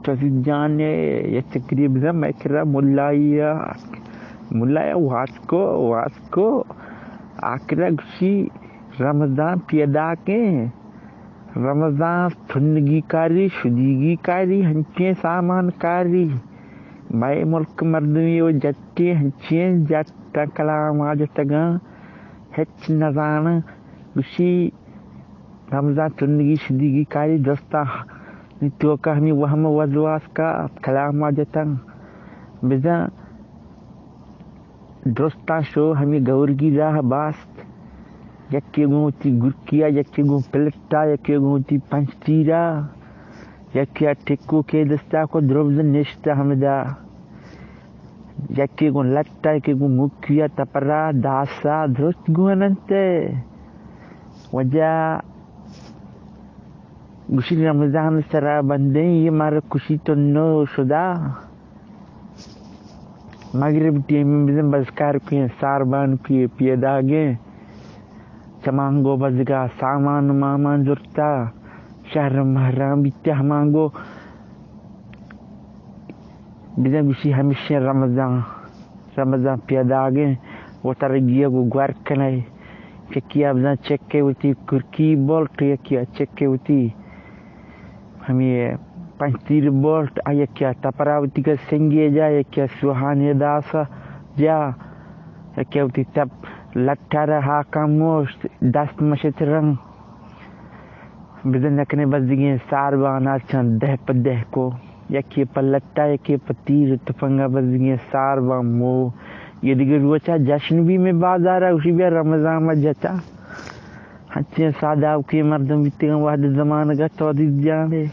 تزيجان يتقريب ذا مكرا ملايا واسكو آکرا گشی رمضان پیدا کے رمضان تھنگی کاری شدیگی کاری ہنچے سامان کاری بائے ملک مردمی و جتے ہنچے جتا کلام آجتگا ہچ نزان گشی رمضان تھنگی شدیگی کاری دوستا تو کا ہمیں وہم وزواس کا کلام آجتا بزا دوستا شو ہمیں گورگی راہ باست یکی گوتی گرکیا یکی گو پلٹا یکی گوتی پنچتیرا یکی ٹکو کے دستا کو دروبز نشتا ہمدا یکی گو لٹا یکی گو مکیا تپرا داسا درست گواننتے وجہ گوشی رمضان سرا بندیں یہ مارا کشی تو نو شدا مغرب ٹیم بزن بزکار پیے ساربان پیے داگے چمانگو بزگا سامان مامان زرتا شہر محرام بیتہ مانگو بزن گوشی ہمیشہ رمضان پیدا آگے وہ ترگیہ کو گوار کنائے چکیا بزن چکے ہوتی کرکی بولٹ یکیا چکے ہوتی ہمیں پنچتیر بولٹ یکیا تپراوتی کا سنگے جا یکیا سوہانی داسا جا یکیا ہوتی تب لٹارا ہاکا موشت دست مشت رنگ بدن نکنے بزدگین ساربان آچان دہ پا دہ کو یکی پا لٹا یکی پا تیر تفنگا بزدگین ساربان مو یہ دیگر روچا جشن بھی میں باز آ رہا اسی بھی رمضان میں جتا ہنچیں ساداو کے مردم بیتے گا وحد زمان گا تو دیز جانے